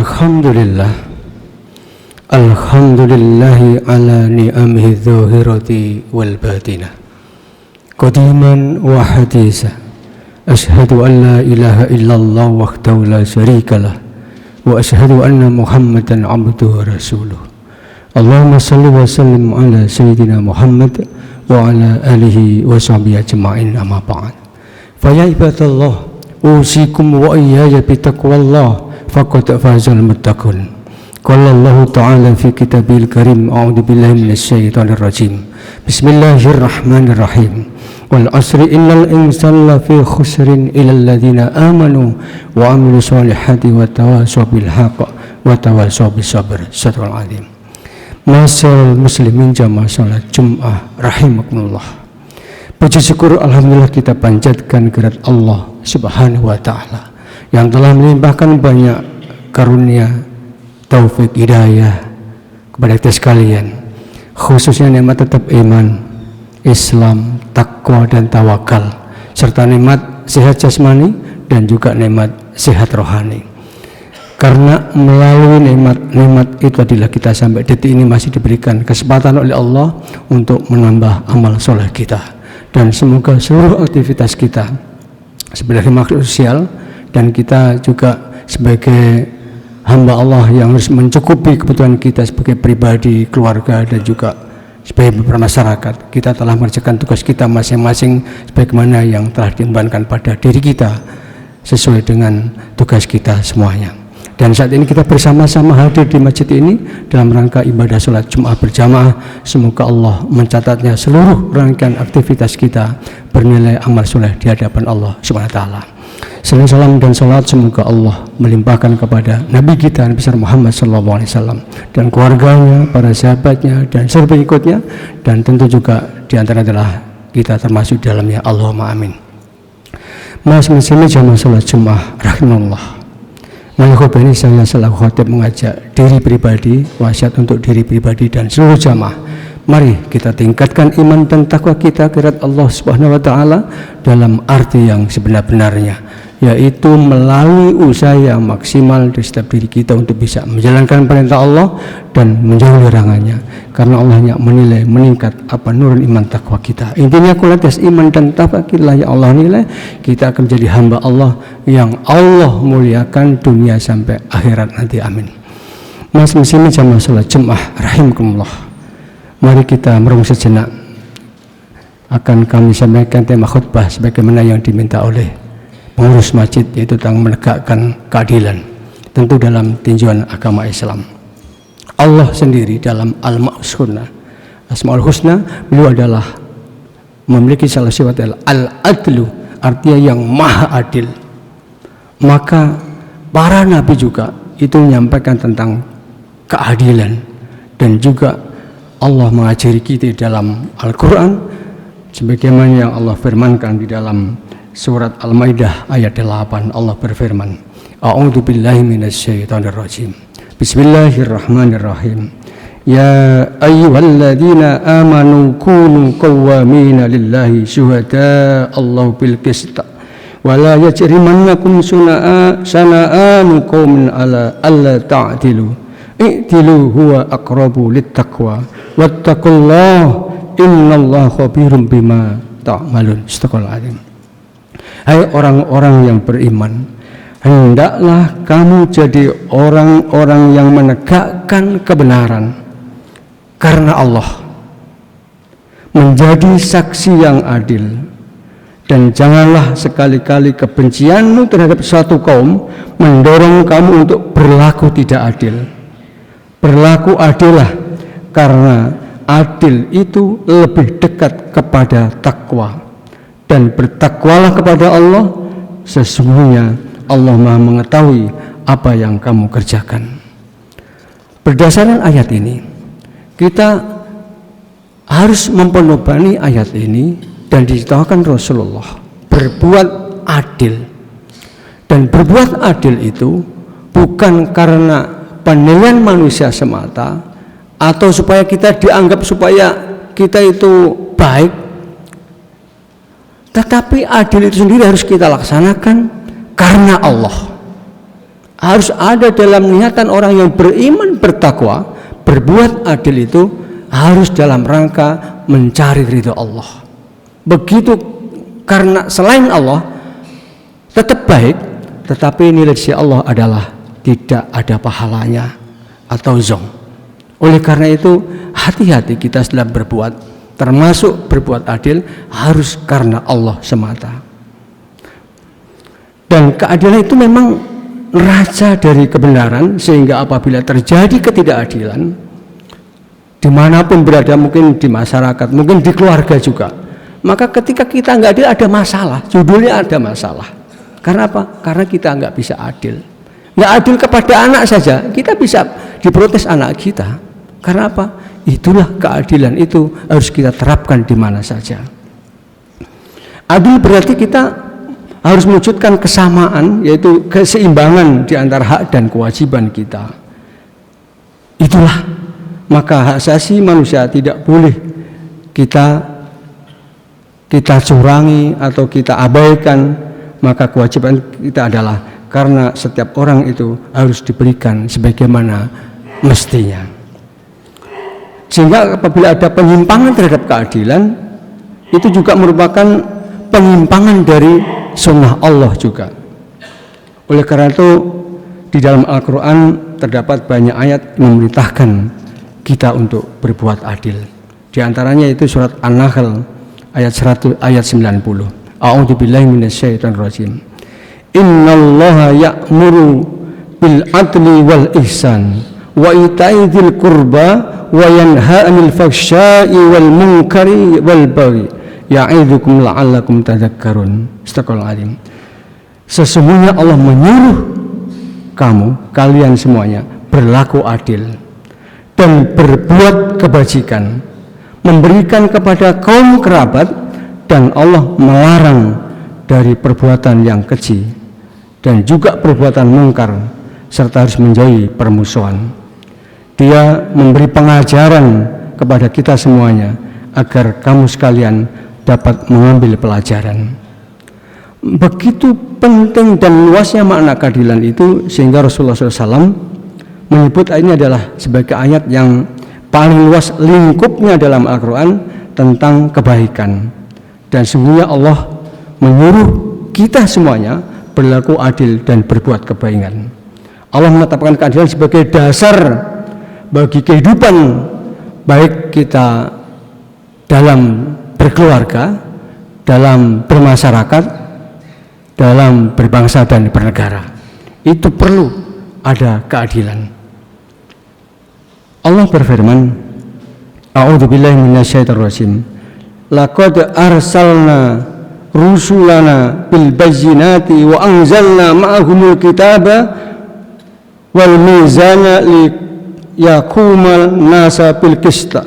Alhamdulillah, alhamdulillahi ala ni'amihi dhahirati wal batinah, qadiman wa hadisa. Ashhadu an la ilaha illallah wahdahu la syarikalah, wa ashhadu anna Muhammadan abduhu wa rasuluh. Allahumma salli wa sallim ala sayyidina Muhammad wa ala alihi wa sahbihi ajma'in, amma ba'd. Fa ya ibadallah, usikum wa iyaya bitaqwallah, faqad fazal muttaqun. Qala Allah Ta'ala fi kitabil karim, a'udzu billahi minasyaitonir rajim. Bismillahirrahmanirrahim. Wal asri innal insana lafi khusrin illal ladzina amanu wa amilus solihati wa tawassaw bil haqq wa tawassaw bis sabr. Sadaqal azim. Masyaallah muslimin jamaah salat Jumat rahimakumullah. Puji syukur alhamdulillah kita panjatkan kehadirat Allah Subhanahu wa taala yang telah melimpahkan banyak karunia, taufik, hidayah kepada kita sekalian, khususnya nikmat tetap iman, Islam, takwa dan tawakal, serta nikmat sehat jasmani dan juga nikmat sehat rohani. Karena melalui nikmat itu adalah kita sampai detik ini masih diberikan kesempatan oleh Allah untuk menambah amal soleh kita, dan semoga seluruh aktivitas kita sebagai makhluk sosial dan kita juga sebagai hamba Allah yang harus mencukupi kebutuhan kita sebagai pribadi, keluarga dan juga sebagai masyarakat, kita telah mengerjakan tugas kita masing-masing sebagaimana yang telah diembankan pada diri kita sesuai dengan tugas kita semuanya. Dan saat ini kita bersama-sama hadir di masjid ini dalam rangka ibadah sholat Jumat berjamaah. Semoga Allah mencatatnya seluruh rangkaian aktivitas kita bernilai amal soleh di hadapan Allah Subhanahu wa taala. Salam dan salat semoga Allah melimpahkan kepada Nabi kita Nabi Muhammad SAW dan keluarganya, para sahabatnya dan seluruh pengikutnya, dan tentu juga di antara adalah kita termasuk di dalamnya. Allahumma amin. Mas muslimin jamaah salat Jumat rahimahullah. Malam khutbah ini saya selaku khatib mengajak diri pribadi, wasiat untuk diri pribadi dan seluruh jamaah. Mari kita tingkatkan iman dan takwa kita kepada Allah Subhanahu wa taala dalam arti yang sebenar-benarnya, yaitu melalui usaha yang maksimal dari setiap diri kita untuk bisa menjalankan perintah Allah dan menjauhi larangannya. Karena Allah hanya menilai meningkat apa nurun iman takwa kita. Intinya kualitas iman dan takwa kita yang Allah nilai, kita akan menjadi hamba Allah yang Allah muliakan dunia sampai akhirat nanti. Amin. Mas muslimin jamaah salat Jumat rahimakumullah. Mari kita merenung sejenak. Akan kami sampaikan tema khutbah sebagaimana yang diminta oleh pengurus masjid, yaitu tentang menegakkan keadilan, tentu dalam tinjauan agama Islam. Allah sendiri dalam Asmaul Husna, beliau adalah memiliki salah sifat al-adlu, artinya yang maha adil. Maka para nabi juga itu menyampaikan tentang keadilan, dan juga Allah mengajari kita dalam Al-Quran sebagaimana yang Allah firmankan di dalam surat Al-Maidah ayat 8. Allah berfirman, A'udzu billahi minasyaitonir rajim. Bismillahirrahmanirrahim. Ya ayyuhalladzina amanu kunu qawwamina lillahi syuhada Allah bil qist wa la yajrimannakum sana'anu qaumin ala alla ta'dilu i'tilu huwa aqrabu littaqwa wattaqullah innallaha khabirum bima ta'malun. Astagfirullah azim. Hai orang-orang yang beriman, hendaklah kamu jadi orang-orang yang menegakkan kebenaran karena Allah, menjadi saksi yang adil, dan janganlah sekali-kali kebencianmu terhadap suatu kaum mendorong kamu untuk berlaku tidak adil. Berlaku adillah, karena adil itu lebih dekat kepada takwa, dan bertakwalah kepada Allah, sesungguhnya Allah Maha mengetahui apa yang kamu kerjakan. Berdasarkan ayat ini, kita harus memperlobani ayat ini dan diceritakan Rasulullah berbuat adil. Dan berbuat adil itu bukan karena penilaian manusia semata atau supaya kita dianggap supaya kita itu baik, tetapi adil itu sendiri harus kita laksanakan karena Allah. harus ada dalam niatan orang yang beriman bertakwa. Berbuat adil itu harus dalam rangka mencari ridha Allah. Begitu, karena selain Allah tetap baik, tetapi nilai di sisi Allah adalah tidak ada pahalanya atau zong. Oleh karena itu hati-hati kita dalam berbuat, termasuk berbuat adil harus karena Allah semata. Dan keadilan itu memang raja dari kebenaran, sehingga apabila terjadi ketidakadilan dimanapun berada, mungkin di masyarakat, mungkin di keluarga juga, maka ketika kita nggak adil ada masalah, judulnya ada masalah. Karena apa? Karena kita nggak bisa adil. Nggak adil kepada anak saja, kita bisa diprotes anak kita. Karena apa? Itulah keadilan, itu harus kita terapkan di mana saja. Adil berarti kita harus mewujudkan kesamaan, yaitu keseimbangan di antara hak dan kewajiban kita. Itulah, maka hak asasi manusia tidak boleh kita curangi atau kita abaikan. Maka kewajiban kita adalah, karena setiap orang itu harus diberikan sebagaimana mestinya. Sehingga apabila ada penyimpangan terhadap keadilan, itu juga merupakan penyimpangan dari sunnah Allah juga. Oleh karena itu di dalam Al-Quran terdapat banyak ayat yang memerintahkan kita untuk berbuat adil. Di antaranya itu surat An-Nahl ayat 90. A'udzubillahi minasyaitonirrajim. Innallaha ya'muru bil adli wal ihsan wa ita'i dzil qurba wa yanha 'anil fahsya'i wal munkari wal baghi ya'idzukum la'allakum tadhakkarun. Astagfirullahaladzim. Sesungguhnya Allah menyuruh kalian semuanya berlaku adil dan berbuat kebajikan, memberikan kepada kaum kerabat, dan Allah melarang dari perbuatan yang keji dan juga perbuatan mungkar, serta harus menjauhi permusuhan. Dia memberi pengajaran kepada kita semuanya agar kamu sekalian dapat mengambil pelajaran. Begitu penting dan luasnya makna keadilan itu, sehingga Rasulullah SAW menyebut ayat ini adalah sebagai ayat yang paling luas lingkupnya dalam Al-Quran tentang kebaikan. Dan sungguhnya Allah menyuruh kita semuanya berlaku adil dan berbuat kebaikan. Allah menetapkan keadilan sebagai dasar bagi kehidupan, baik kita dalam berkeluarga, dalam bermasyarakat, dalam berbangsa dan bernegara. Itu perlu ada keadilan. Allah berfirman, A'udzubillahi minasyaitonirrajim. Laqad arsalna rusulana bil bayyinati wa anzalna ma'ahumul kitaba wal mizana li yaqumal nasa bil qista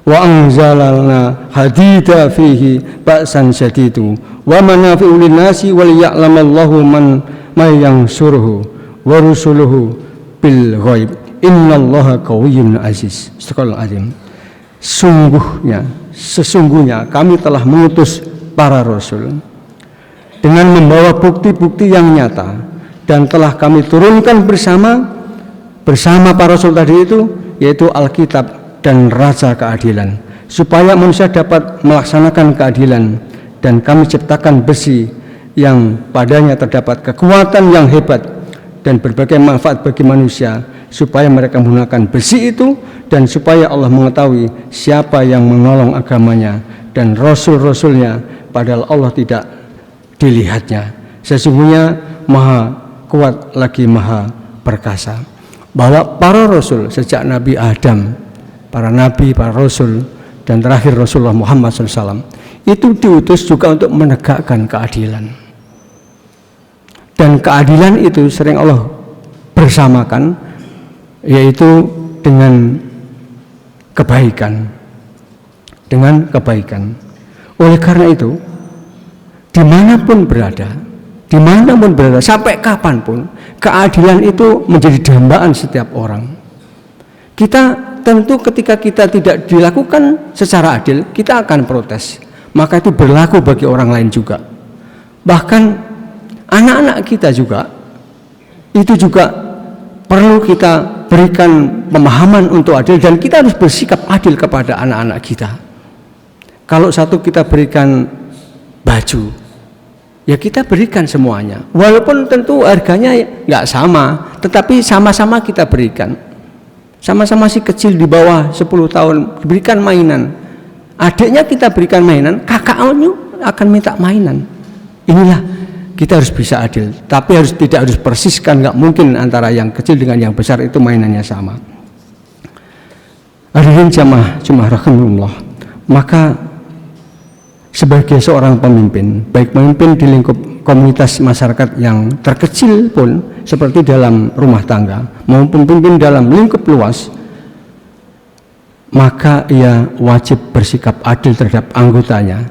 wa anzalna hadida fihi ba'san syadidu wa manafi'u lin-nasi wal ya'lamallahu man yansuruhu wa rusuluhu bil ghaib innallaha qawiyyun aziz. Astagfirullahaladzim. Sesungguhnya kami telah mengutus para rasul dengan membawa bukti-bukti yang nyata, dan telah kami turunkan bersama para rasul tadi itu, yaitu Alkitab dan Raja Keadilan, supaya manusia dapat melaksanakan keadilan. Dan kami ciptakan besi yang padanya terdapat kekuatan yang hebat dan berbagai manfaat bagi manusia, supaya mereka menggunakan besi itu, dan supaya Allah mengetahui siapa yang menolong agamanya dan rasul-rasulnya, padahal Allah tidak dilihatnya. Sesungguhnya maha kuat lagi maha perkasa. Bahwa para rasul sejak Nabi Adam, para nabi, para rasul, dan terakhir Rasulullah Muhammad SAW, itu diutus juga untuk menegakkan keadilan. Dan keadilan itu sering Allah bersamakan, yaitu dengan kebaikan. Oleh karena itu, dimanapun berada, sampai kapanpun, keadilan itu menjadi dambaan setiap orang. Kita tentu ketika kita tidak dilakukan secara adil, kita akan protes. Maka itu berlaku bagi orang lain juga. Bahkan anak-anak kita juga itu juga perlu kita berikan pemahaman untuk adil, dan kita harus bersikap adil kepada anak-anak kita. Kalau satu kita berikan baju, ya kita berikan semuanya, walaupun tentu harganya nggak sama, tetapi sama-sama kita berikan. Sama-sama si kecil di bawah 10 tahun diberikan mainan, adiknya kita berikan mainan, kakaknya akan minta mainan. Inilah kita harus bisa adil, tapi tidak harus persis, kan nggak mungkin antara yang kecil dengan yang besar itu mainannya sama. Hadirin jamaah rahimakumullah, maka sebagai seorang pemimpin, baik pemimpin di lingkup komunitas masyarakat yang terkecil pun seperti dalam rumah tangga maupun pemimpin dalam lingkup luas, maka ia wajib bersikap adil terhadap anggotanya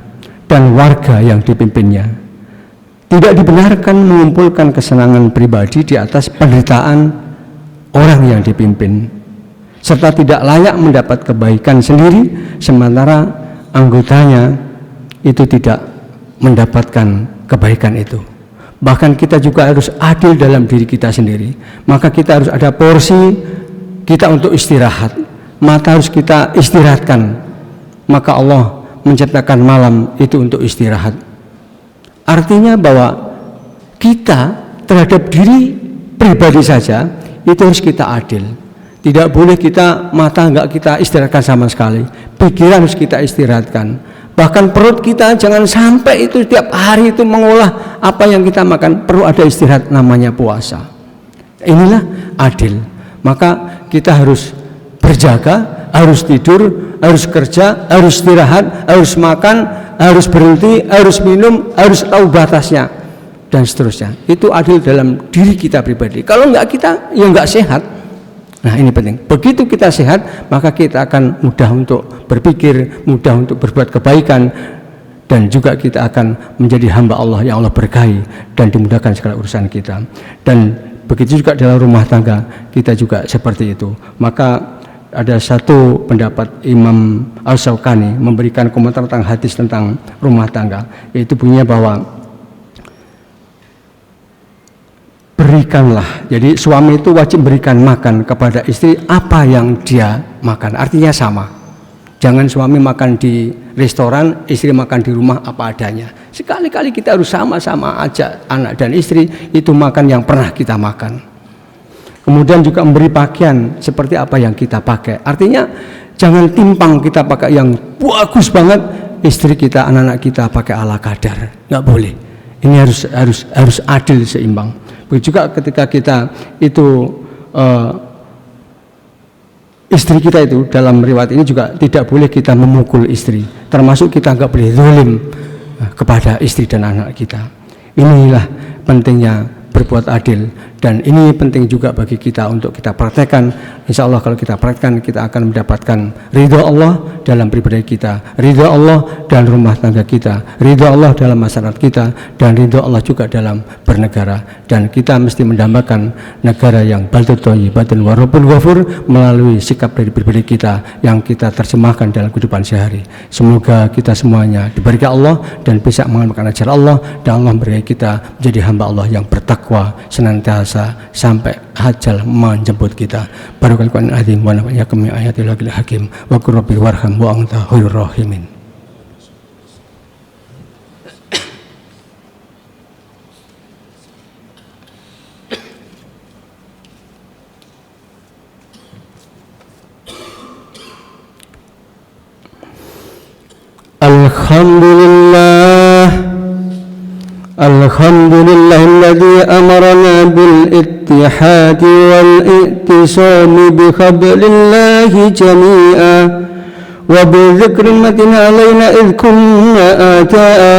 dan warga yang dipimpinnya. Tidak dibenarkan mengumpulkan kesenangan pribadi di atas penderitaan orang yang dipimpin, serta tidak layak mendapat kebaikan sendiri sementara anggotanya itu tidak mendapatkan kebaikan itu. Bahkan kita juga harus adil dalam diri kita sendiri. Maka kita harus ada porsi kita untuk istirahat. Mata harus kita istirahatkan. Maka Allah menciptakan malam itu untuk istirahat. Artinya bahwa kita terhadap diri pribadi saja itu harus kita adil. Tidak boleh kita mata enggak kita istirahatkan sama sekali. Pikiran harus kita istirahatkan. Bahkan perut kita jangan sampai itu tiap hari itu mengolah apa yang kita makan. Perlu ada istirahat, namanya puasa. Inilah adil. Maka kita harus berjaga, harus tidur, harus kerja, harus istirahat, harus makan, harus berhenti, harus minum, harus tahu batasnya, dan seterusnya. Itu adil dalam diri kita pribadi. Kalau enggak, kita ya enggak sehat. Nah, ini penting. Begitu kita sehat, maka kita akan mudah untuk berpikir, mudah untuk berbuat kebaikan, dan juga kita akan menjadi hamba Allah yang Allah berkahi dan dimudahkan segala urusan kita. Dan begitu juga dalam rumah tangga kita juga seperti itu. Maka ada satu pendapat Imam Al-Syaukani memberikan komentar tentang hadis tentang rumah tangga, yaitu bunyinya bahwa berikanlah, jadi suami itu wajib berikan makan kepada istri apa yang dia makan. Artinya sama. Jangan suami makan di restoran, istri makan di rumah apa adanya. Sekali-kali kita harus sama-sama ajak anak dan istri itu makan yang pernah kita makan. Kemudian juga memberi pakaian seperti apa yang kita pakai. Artinya jangan timpang kita pakai yang bagus banget, istri kita, anak-anak kita pakai ala kadar. Nggak boleh. Ini harus adil, seimbang. Begitu juga ketika kita itu istri kita itu dalam riwayat ini juga tidak boleh kita memukul istri, termasuk kita nggak boleh zalim kepada istri dan anak kita. Inilah pentingnya berbuat adil, dan ini penting juga bagi kita untuk kita praktekkan. Insya Allah kalau kita praktekkan, kita akan mendapatkan ridha Allah dalam pribadi kita, ridha Allah dalam rumah tangga kita, ridha Allah dalam masyarakat kita, dan ridha Allah juga dalam bernegara. Dan kita mesti mendambakan negara yang baldun thayyibatun wa rabbun ghafur melalui sikap dari pribadi kita yang kita terjemahkan dalam kehidupan sehari. Semoga kita semuanya diberikan Allah dan bisa mengamalkan ajaran Allah, dan Allah memberi kita menjadi hamba Allah yang bertakwa senantiasa sampai ajal menjemput kita. Barakallahu azim wa nafa'akum bi ayatil hakim wa qur rabbi warham wa anta khairur rahimin. Alhamdulillahilladzi amarna bil ittihadi wal i'tisami bi hablillahi jami'a wa bi dzikri matina alaina idh kunna ata'a.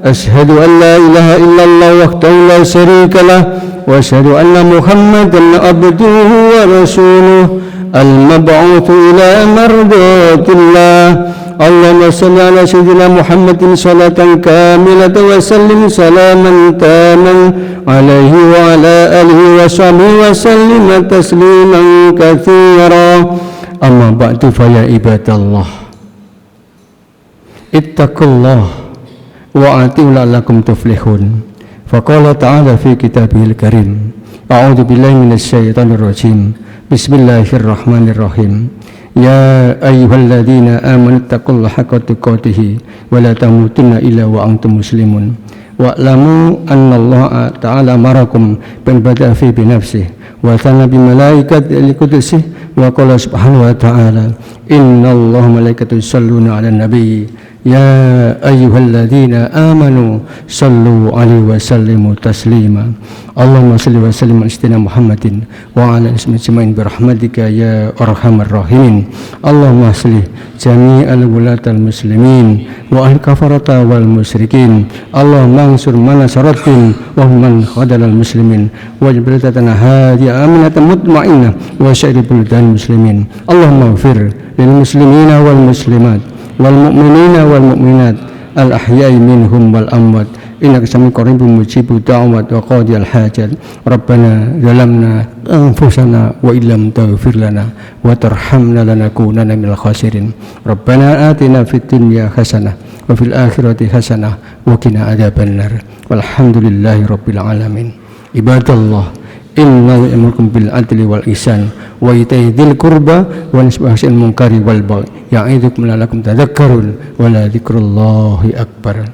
Ashhadu an la ilaha illallah wahdahu la syarika lah wa ashhadu anna Muhammadan abduhu wa rasuluh al-mab'utsu ila mardatillah. Allahumma salli ala sayyidina Muhammadin salatan kamilatan wa sallim salaman taman alaihi wa ala alihi wa sahbihi wa sallim tasliman katsira. Amma ba'du fa ya ibadallah, ittaqullah wa ati'u la'allakum tuflihun. Faqala ta'ala fi kitabihil karim A'udzu billahi minasyaitonir rajim. Bismillahirrahmanirrahim. Ya ayyuhalladzina amanu taqullaha haqqa tuqatih wa la tamutunna illa wa antum muslimun. Wa'lamu annallaha ta'ala marakum bil bada'a fi bi nafsihi wa sana bi malaikatihi qudusih wa qala subhanahu wa ta'ala innallaha malaikatahu yusholluna 'alan nabiy ya ayyuhalladzina amanu shallu 'alaihi wa sallimu taslima. Allahumma shalli wa sallim ala sayyidina Muhammadin wa ala alihi ajmain bi rahmatika ya arhamar rahimin. Allahumma shalli jami'al wulatal muslimin wa al kafarata wal musyrikin. Allahumma ansur man nasaratin wa man khadalal muslimin wa jabratana hadiya aminatan mutmainnah wa syairil buldan muslimin. Allahumma ighfir lil muslimina wal muslimat wal mu'minina wal mu'minat al ahya'i minhum wal amwat innaka sami'un qaribun mujibud da'wat wa qadiyal hajat. Rabbana zalamna anfusana wa illam taghfir lana wa tarhamna lanakunanna minal khasirin. Rabbana atina fid dunya hasanah wa fil akhirati hasanah wa qina adzabannar. Walhamdulillahi rabbil alamin. Ibadallah, innahu ya'murukum bil adli wal ihsan wa ita'i dzil qurba wa nahy 'anil munkari wal baghi ya'idukum la'allakum tadhakkarun wa la dzikrullahi akbar.